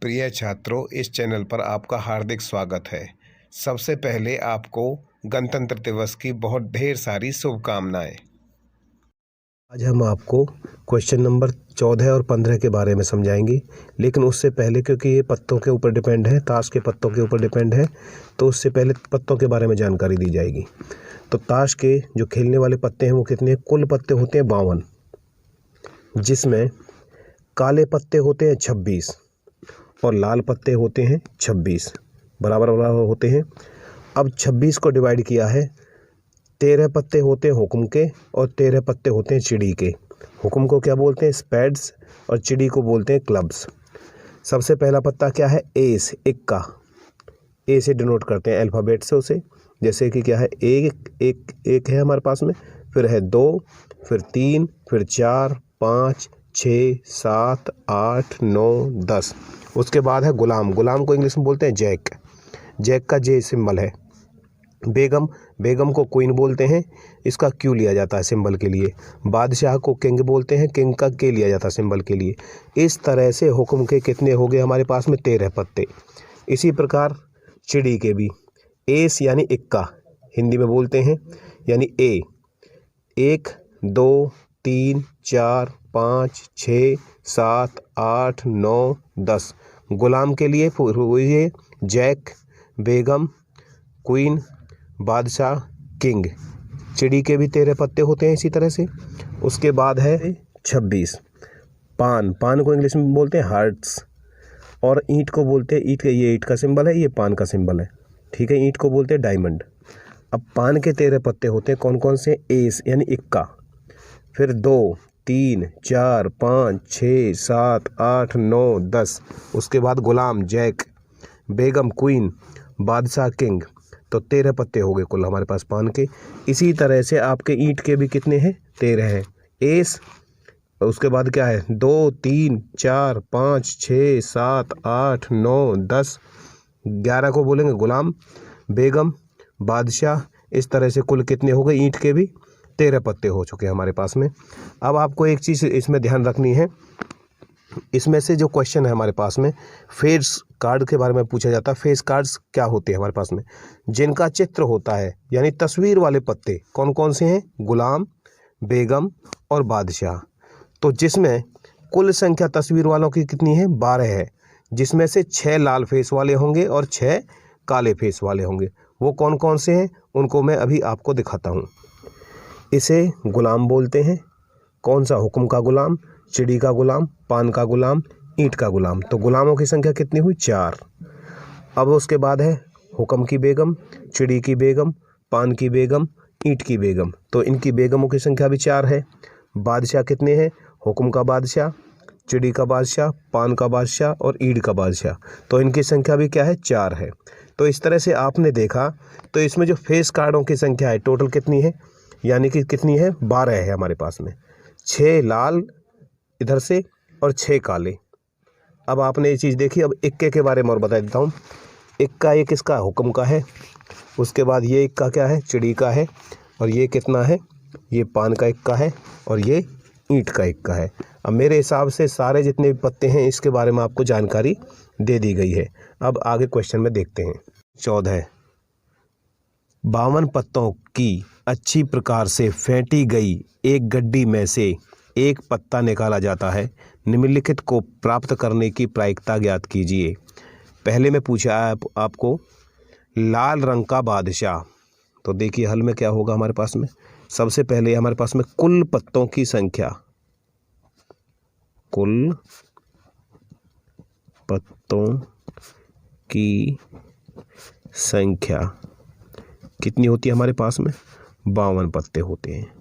प्रिय छात्रों, इस चैनल पर आपका हार्दिक स्वागत है। सबसे पहले आपको गणतंत्र दिवस की बहुत ढेर सारी शुभकामनाएं। आज हम आपको क्वेश्चन नंबर 14 और 15 के बारे में समझाएंगे, लेकिन उससे पहले क्योंकि ये पत्तों के ऊपर डिपेंड है, ताश के पत्तों के ऊपर डिपेंड है, तो उससे पहले पत्तों के बारे में जानकारी दी जाएगी। तो ताश के जो खेलने वाले पत्ते हैं वो कितने हैं? कुल पत्ते होते हैं 52, जिसमें काले पत्ते होते हैं 26 और लाल पत्ते होते हैं 26, बराबर बराबर होते हैं। अब 26 को डिवाइड किया है, 13 पत्ते होते हैं हुक्म के और 13 पत्ते होते हैं चिड़ी के। हुक्म को क्या बोलते हैं? स्पैड्स, और चिड़ी को बोलते हैं क्लब्स। सबसे पहला पत्ता क्या है? एस, इक्का। ए से डिनोट करते हैं अल्फ़ाबेट से उसे, जैसे कि क्या है, एक है हमारे पास में, फिर है 2, फिर 3, फिर 4, 5, 6, 7, 8, 9, 10। उसके बाद है गुलाम। गुलाम को इंग्लिश में बोलते हैं जैक। जैक का जे सिंबल है। बेगम, बेगम को क्वीन बोलते हैं, इसका क्यू लिया जाता है सिंबल के लिए। बादशाह को किंग बोलते हैं, किंग का के लिया जाता है सिंबल के लिए। इस तरह से हुक्म के कितने हो गए हमारे पास में? 13 पत्ते। इसी प्रकार चिड़ी के भी एस यानी इक्का हिंदी में बोलते हैं, यानी ए। 1, 2, 3, 4, 5, 6, 7, 8, 9, 10। गुलाम के लिए ये जैक, बेगम, क्वीन, बादशाह, किंग। चिड़ी के भी 13 पत्ते होते हैं इसी तरह से। उसके बाद है 26 पान। पान को इंग्लिश में बोलते हैं हार्ट्स, और ईंट को बोलते हैं, ईंट, ये ईंट का सिंबल है, ये पान का सिंबल है, ठीक है। ईंट को बोलते हैं डायमंड। अब पान के 13 पत्ते होते हैं, कौन कौन से? एस यानी इक्का, फिर 2, 3, 4, 5, 6, 7, 8, 9, 10। उसके बाद गुलाम जैक, बेगम क्वीन, बादशाह किंग। तो 13 पत्ते हो गए कुल हमारे पास पान के। इसी तरह से आपके ईंट के भी कितने हैं? 13 हैं। एस, उसके बाद क्या है? 2, 3, 4, 5, 6, 7, 8, 9, 10, 11 को बोलेंगे गुलाम, बेगम, बादशाह। इस तरह से कुल कितने हो गए? ईंट के भी 13 पत्ते हो चुके हैं हमारे पास में। अब आपको एक चीज़ इसमें ध्यान रखनी है, इसमें से जो क्वेश्चन है हमारे पास में, फेस कार्ड के बारे में पूछा जाता है। फेस कार्ड्स क्या होते हैं हमारे पास में? जिनका चित्र होता है, यानी तस्वीर वाले पत्ते कौन कौन से हैं? गुलाम, बेगम और बादशाह। तो जिसमें कुल संख्या तस्वीर वालों की कितनी है? 12 है, जिसमें से 6 लाल फेस वाले होंगे और 6 काले फेस वाले होंगे। वो कौन कौन से हैं उनको मैं अभी आपको दिखाता हूँ। इसे गुलाम बोलते हैं। कौन सा? हुक्म का गुलाम, चिड़ी का गुलाम, पान का गुलाम, ईंट का गुलाम। तो गुलामों की संख्या कितनी हुई? 4। अब उसके बाद है हुक्म की बेगम, चिड़ी की बेगम, पान की बेगम, ईंट की बेगम। तो इनकी बेगमों की संख्या भी 4 है। बादशाह कितने हैं? हुक्म का बादशाह, चिड़ी का बादशाह, पान का बादशाह और ईंट का बादशाह। तो इनकी संख्या भी क्या है? 4 है। तो इस तरह से आपने देखा, तो इसमें जो फेस कार्डों की संख्या है टोटल कितनी है? यानी कि कितनी है? 12 है हमारे पास में। 6 लाल इधर से और 6 काले। अब आपने ये चीज़ देखी। अब इक्के के बारे में और बता देता हूँ। इक्का ये किसका? हुक्म का है। उसके बाद ये इक्का क्या है? चिड़ी का है। और ये कितना है? ये पान का इक्का है और ये ईंट का इक्का है। अब मेरे हिसाब से सारे जितने भी पत्ते हैं इसके बारे में आपको जानकारी दे दी गई है। अब आगे क्वेश्चन में देखते हैं। 14 52 पत्तों की अच्छी प्रकार से फेंटी गई एक गड्डी में से एक पत्ता निकाला जाता है। निम्नलिखित को प्राप्त करने की प्रायिकता ज्ञात कीजिए। पहले में पूछा आपको लाल रंग का बादशाह। तो देखिए हल में क्या होगा हमारे पास में। सबसे पहले हमारे पास में कुल पत्तों की संख्या, कुल पत्तों की संख्या कितनी होती है हमारे पास में? 52 पत्ते होते हैं।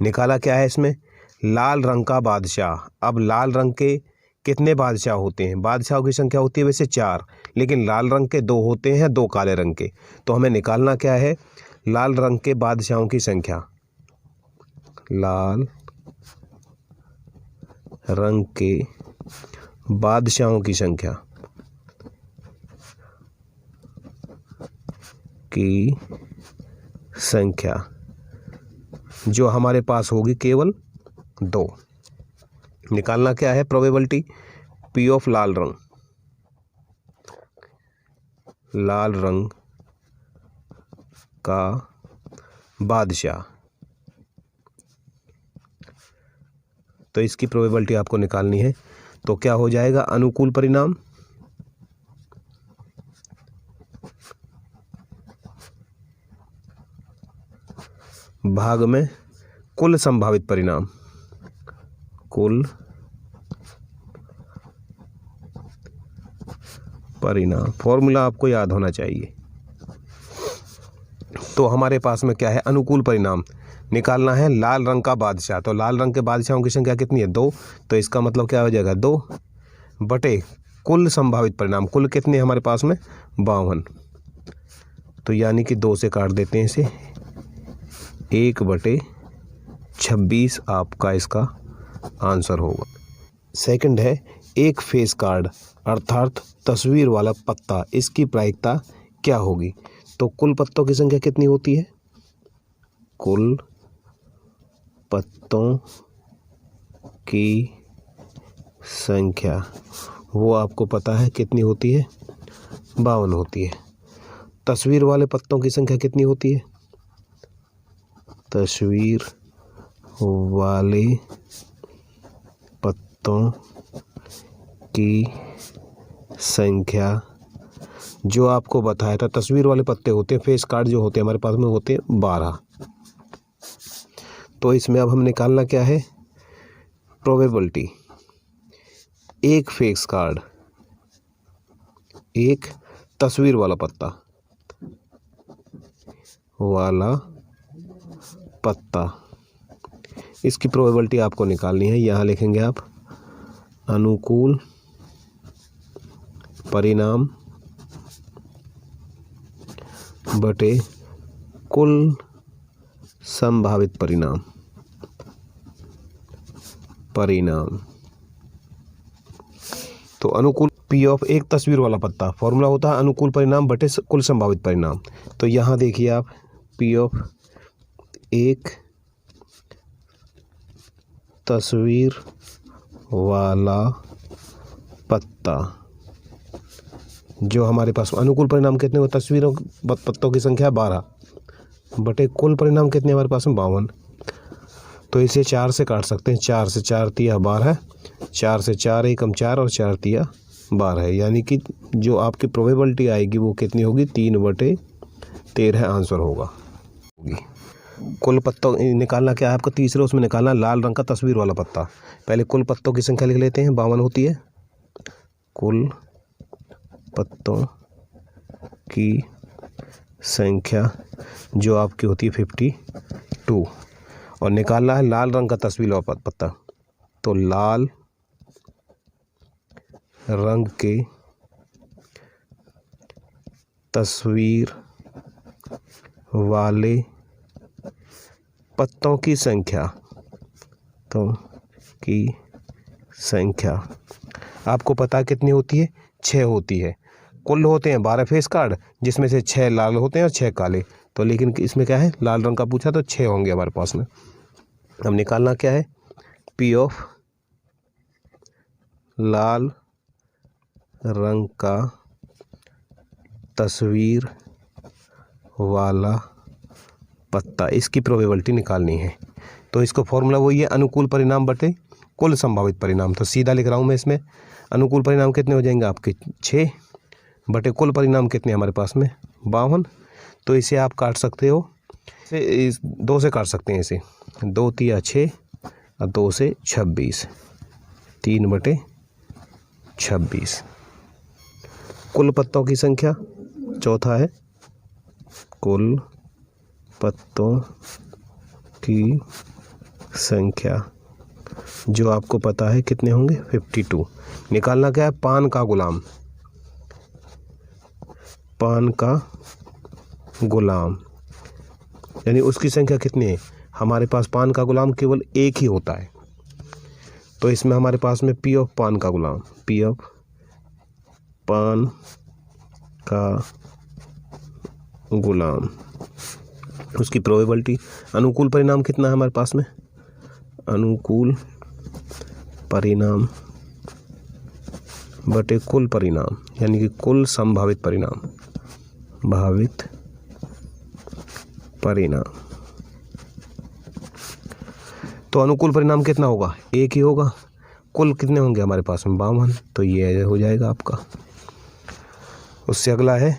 निकाला क्या है इसमें? लाल रंग का बादशाह। अब लाल रंग के कितने बादशाह होते हैं? बादशाहों की संख्या होती है वैसे 4, लेकिन लाल रंग के 2 होते हैं, 2 काले रंग के। तो हमें निकालना क्या है? लाल रंग के बादशाहों की संख्या। लाल रंग के बादशाहों की संख्या जो हमारे पास होगी केवल 2। निकालना क्या है? प्रोबेबिलिटी पी ऑफ लाल रंग, लाल रंग का बादशाह, तो इसकी प्रोबेबिलिटी आपको निकालनी है। तो क्या हो जाएगा, अनुकूल परिणाम भाग में कुल संभावित परिणाम, कुल परिणाम। फॉर्मूला आपको याद होना चाहिए। तो हमारे पास में क्या है, अनुकूल परिणाम निकालना है लाल रंग का बादशाह। तो लाल रंग के बादशाहों की संख्या कितनी है, 2। तो इसका मतलब क्या हो जाएगा, 2 बटे कुल संभावित परिणाम। कुल कितने हमारे पास में, 52। तो यानी कि 2 से काट देते हैं इसे, 1/26 आपका इसका आंसर होगा। सेकंड है एक फेस कार्ड अर्थात तस्वीर वाला पत्ता, इसकी प्रायिकता क्या होगी। तो कुल पत्तों की संख्या कितनी होती है, कुल पत्तों की संख्या वो आपको पता है कितनी होती है, 52 होती है। तस्वीर वाले पत्तों की संख्या कितनी होती है, तस्वीर वाले पत्तों की संख्या जो आपको बताया था, तस्वीर वाले पत्ते होते हैं, फेस कार्ड जो होते हैं हमारे पास में होते हैं 12। तो इसमें अब हम निकालना क्या है, प्रोबेबिलिटी। एक फेस कार्ड, एक तस्वीर वाला पत्ता इसकी प्रोबेबिलिटी आपको निकालनी है। यहाँ लिखेंगे आप अनुकूल परिणाम बटे कुल संभावित परिणाम। तो अनुकूल पी ऑफ एक तस्वीर वाला पत्ता, फॉर्मूला होता है अनुकूल परिणाम बटे कुल संभावित परिणाम। तो यहाँ देखिए आप, पी ऑफ एक तस्वीर वाला पत्ता, जो हमारे पास अनुकूल परिणाम कितने हो, तस्वीरों पत्तों की संख्या 12 बटे कुल परिणाम कितने हमारे पास में 52। तो इसे 4 से काट सकते हैं, 4 से 4 तिया 12, 4 से 4 एकम 4 और 4 तिया 12 है। यानी कि जो आपकी प्रोबेबिलिटी आएगी वो कितनी होगी, 3/13 आंसर होगा। कुल पत्तों निकालना क्या है आपको, तीसरे उसमें निकालना लाल रंग का तस्वीर वाला पत्ता। पहले कुल पत्तों की संख्या लिख लेते हैं, 52 होती है। कुल पत्तों की संख्या जो आपकी होती है 52, और निकालना है लाल रंग का तस्वीर वाला पत्ता। तो लाल रंग के तस्वीर वाले पत्तों की संख्या, तो की संख्या आपको पता कितनी होती है, 6 होती है। कुल होते हैं 12 फेस कार्ड, जिसमें से 6 लाल होते हैं और 6 काले। तो लेकिन इसमें क्या है, लाल रंग का पूछा तो 6 होंगे हमारे पास में। अब निकालना क्या है, पी ऑफ लाल रंग का तस्वीर वाला पत्ता, इसकी प्रोबेबिलिटी निकालनी है। तो इसको फॉर्मूला वही है, अनुकूल परिणाम बटे कुल संभावित परिणाम। तो सीधा लिख रहा हूँ मैं इसमें, अनुकूल परिणाम कितने हो जाएंगे आपके 6 बटे कुल परिणाम कितने हमारे पास में 52। तो इसे आप काट सकते हो, इसे 2 से काट सकते हैं, इसे 2 तिया 6 और 2 से 26, 3/26। कुल पत्तों की संख्या चौथा है, कुल पत्तों की संख्या जो आपको पता है कितने होंगे, 52। निकालना क्या है, पान का गुलाम, पान का गुलाम यानी उसकी संख्या कितनी है, हमारे पास पान का गुलाम केवल एक ही होता है। तो इसमें हमारे पास में पी ऑफ पान का गुलाम, पी ऑफ पान का गुलाम, उसकी प्रोबेबिलिटी, अनुकूल परिणाम कितना है हमारे पास में, अनुकूल परिणाम बटे कुल परिणाम, यानी कि कुल संभावित परिणाम, भावित परिणाम। तो अनुकूल परिणाम कितना होगा? एक ही होगा। कुल कितने होंगे हमारे पास में? 52। तो ये हो जाएगा आपका। उससे अगला है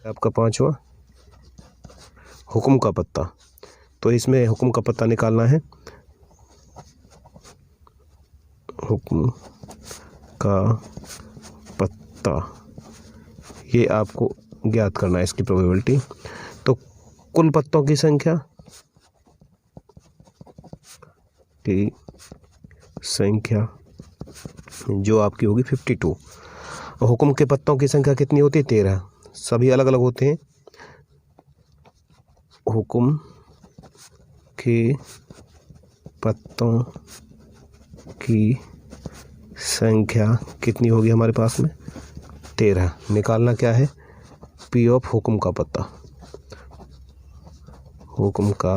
आपका 5वां, हुक्म का पत्ता। तो इसमें हुक्म का पत्ता निकालना है। हुक्म का पत्ता, ये आपको ज्ञात करना है, इसकी प्रोबेबिलिटी। तो कुल पत्तों की संख्या जो आपकी होगी 52। और हुक्म के पत्तों की संख्या कितनी होती है? 13। सभी अलग अलग होते हैं। हुक्म के पत्तों की संख्या कितनी होगी हमारे पास में? 13। निकालना क्या है? पी ऑफ हुक्म का पत्ता। हुक्म का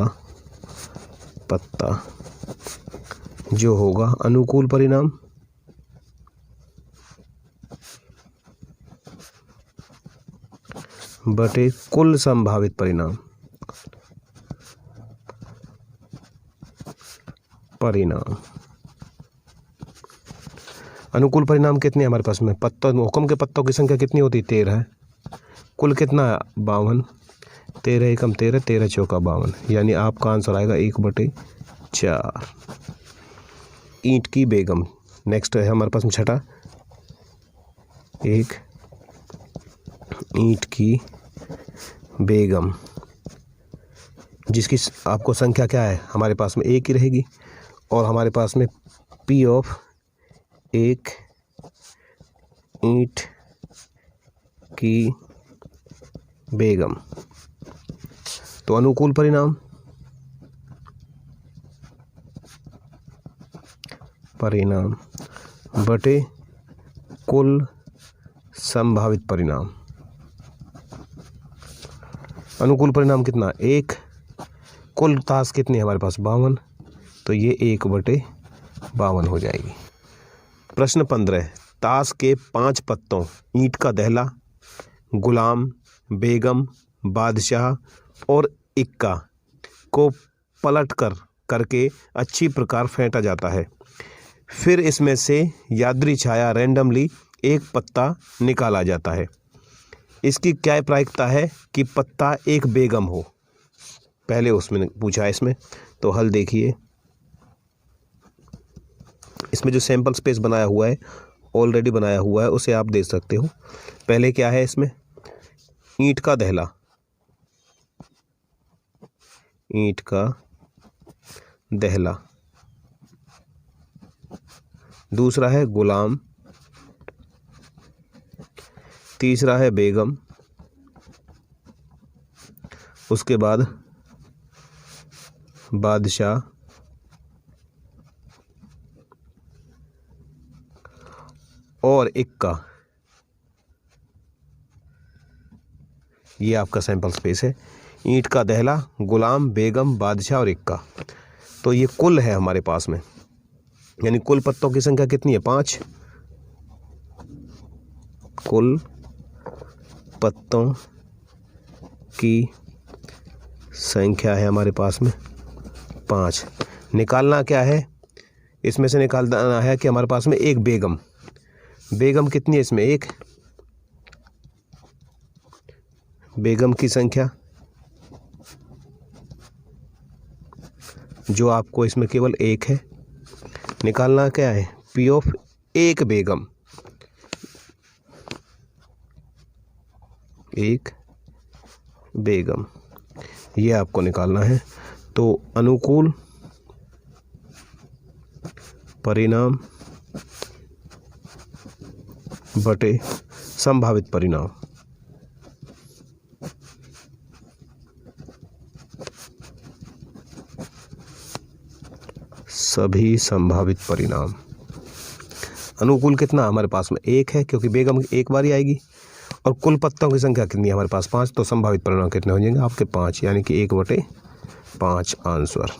पत्ता जो होगा अनुकूल परिणाम बटे कुल संभावित परिणाम, अनुकूल परिणाम कितने हमारे पास में? पत्तों, हुक्म के पत्तों की संख्या कितनी होती है? 13। कुल कितना है? 52। 13 एकम 13, 13 चौका 52, यानी आपका आंसर आएगा 1/4। ईंट की बेगम। नेक्स्ट है हमारे पास में छठा, एक ईंट की बेगम, जिसकी आपको संख्या क्या है? हमारे पास में एक ही रहेगी। और हमारे पास में पी ऑफ एक ईंट की बेगम। तो अनुकूल परिणाम बटे कुल संभावित परिणाम। अनुकूल परिणाम कितना? 1। कुल ताश कितनी है हमारे पास? 52। तो ये 1/52 हो जाएगी। प्रश्न 15, ताश के 5 पत्तों ईंट का दहला, गुलाम, बेगम, बादशाह और इक्का को पलट करके अच्छी प्रकार फेंटा जाता है। फिर इसमें से यादृच्छाया रैंडमली एक पत्ता निकाला जाता है। इसकी क्या प्रायिकता है कि पत्ता एक बेगम हो? पहले उसमें पूछा है इसमें। तो हल देखिए, इसमें जो सैंपल स्पेस बनाया हुआ है, ऑलरेडी बनाया हुआ है, उसे आप देख सकते हो। पहले क्या है इसमें? ईंट का दहला, ईंट का दहला। दूसरा है गुलाम, तीसरा है बेगम, उसके बाद बादशाह, और इक्का। ये आपका सैंपल स्पेस है। ईंट का दहला, गुलाम, बेगम, बादशाह और इक्का। तो ये कुल है हमारे पास में, यानी कुल पत्तों की संख्या कितनी है? 5। कुल पत्तों की संख्या है हमारे पास में 5। निकालना क्या है? इसमें से निकालना है कि हमारे पास में एक बेगम। बेगम कितनी है इसमें? 1। बेगम की संख्या जो आपको इसमें केवल 1 है। निकालना क्या है? पी ऑफ एक बेगम, एक बेगम, ये आपको निकालना है। तो अनुकूल परिणाम बटे संभावित परिणाम, सभी संभावित परिणाम। अनुकूल कितना हमारे पास में? 1 है, क्योंकि बेगम एक बार ही आएगी। और कुल पत्तों की संख्या कितनी है हमारे पास? 5। तो संभावित परिणाम कितने हो जाएंगे आपके? 5, यानी कि 1/5 आंसर।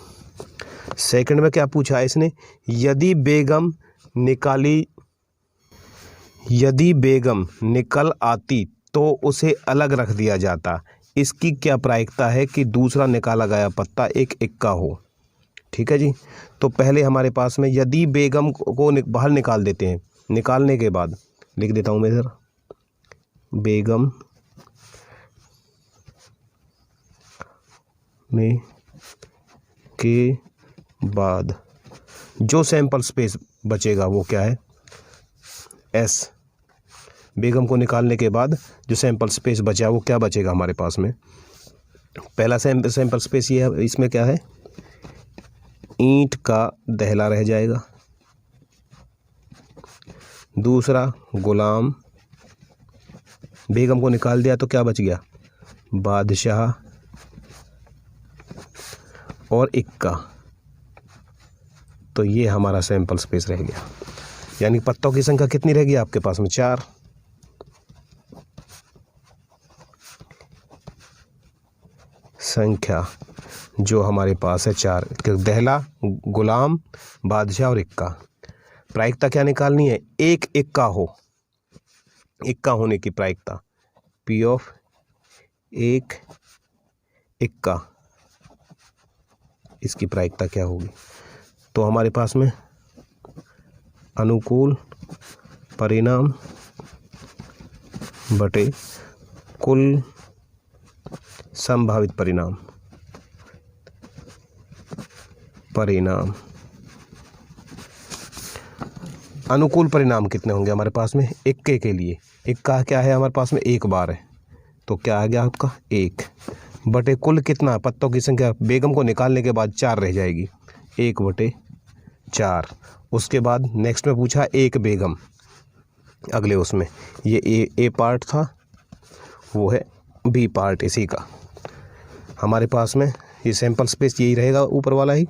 सेकंड में क्या पूछा है इसने? यदि बेगम निकल आती तो उसे अलग रख दिया जाता। इसकी क्या प्रायिकता है कि दूसरा निकाला गया पत्ता एक इक्का हो। ठीक है जी। तो पहले हमारे पास में यदि बेगम को बाहर निकाल देते हैं, निकालने के बाद लिख देता हूँ मैं इधर, बेगम में के बाद जो सैंपल स्पेस बचेगा वो क्या है, एस। बेगम को निकालने के बाद जो सैंपल स्पेस बचा वो क्या बचेगा हमारे पास में, पहला सैंपल स्पेस ये है, इसमें क्या है, ईंट का दहला रह जाएगा। दूसरा गुलाम, बेगम को निकाल दिया तो क्या बच गया, बादशाह और इक्का। तो ये हमारा सैंपल स्पेस रह गया। यानी पत्तों की संख्या कितनी रह गई आपके पास में, 4। संख्या जो हमारे पास है 4, दहला, गुलाम, बादशाह और इक्का। प्रायिकता क्या निकालनी है, एक इक्का हो, इक्का होने की प्रायिकता, पी ऑफ एक इक्का, इसकी प्रायिकता क्या होगी। तो हमारे पास में अनुकूल परिणाम बटे कुल संभावित परिणाम, अनुकूल परिणाम कितने होंगे हमारे पास में, इक्के के लिए, इक्का क्या है हमारे पास में, एक बार है, तो क्या आ गया आपका 1 बटे कुल कितना, पत्तों की संख्या, बेगम को निकालने के बाद 4 रह जाएगी, 1 बटे 4। उसके बाद नेक्स्ट में पूछा एक बेगम, अगले उसमें ये ए पार्ट था, वो है बी पार्ट इसी का। हमारे पास में ये सैंपल स्पेस यही रहेगा, ऊपर वाला ही,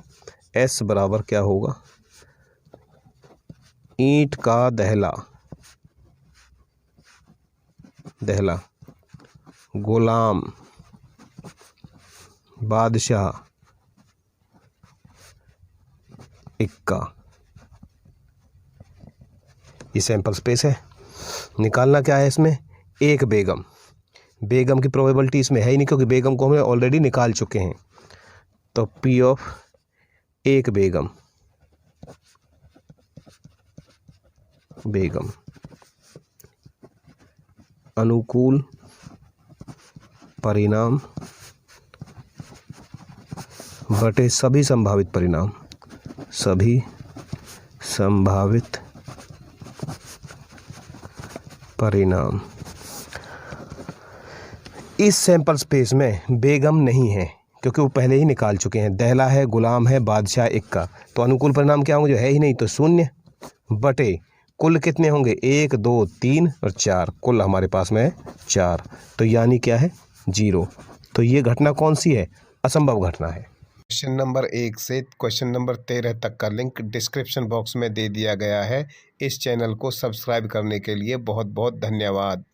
एस बराबर क्या होगा, ईंट का दहला, गुलाम, बादशाह, इक्का। ये सैंपल स्पेस है। निकालना क्या है इसमें, एक बेगम, बेगम की प्रोबेबिलिटी इसमें है ही नहीं क्योंकि बेगम को हमें ऑलरेडी निकाल चुके हैं। तो पी ऑफ एक बेगम, अनुकूल परिणाम बटे सभी संभावित परिणाम, सभी संभावित परिणाम। इस सैंपल स्पेस में बेगम नहीं है क्योंकि वो पहले ही निकाल चुके हैं, दहला है, गुलाम है, बादशाह, इक्का। तो अनुकूल परिणाम क्या होंगे, जो है ही नहीं, तो 0 बटे कुल कितने होंगे, 1 2 3 और 4, कुल हमारे पास में है 4। तो यानी क्या है, 0। तो ये घटना कौन सी है, असंभव घटना है। क्वेश्चन नंबर 1 से क्वेश्चन नंबर 13 तक का लिंक डिस्क्रिप्शन बॉक्स में दे दिया गया है। इस चैनल को सब्सक्राइब करने के लिए बहुत बहुत धन्यवाद।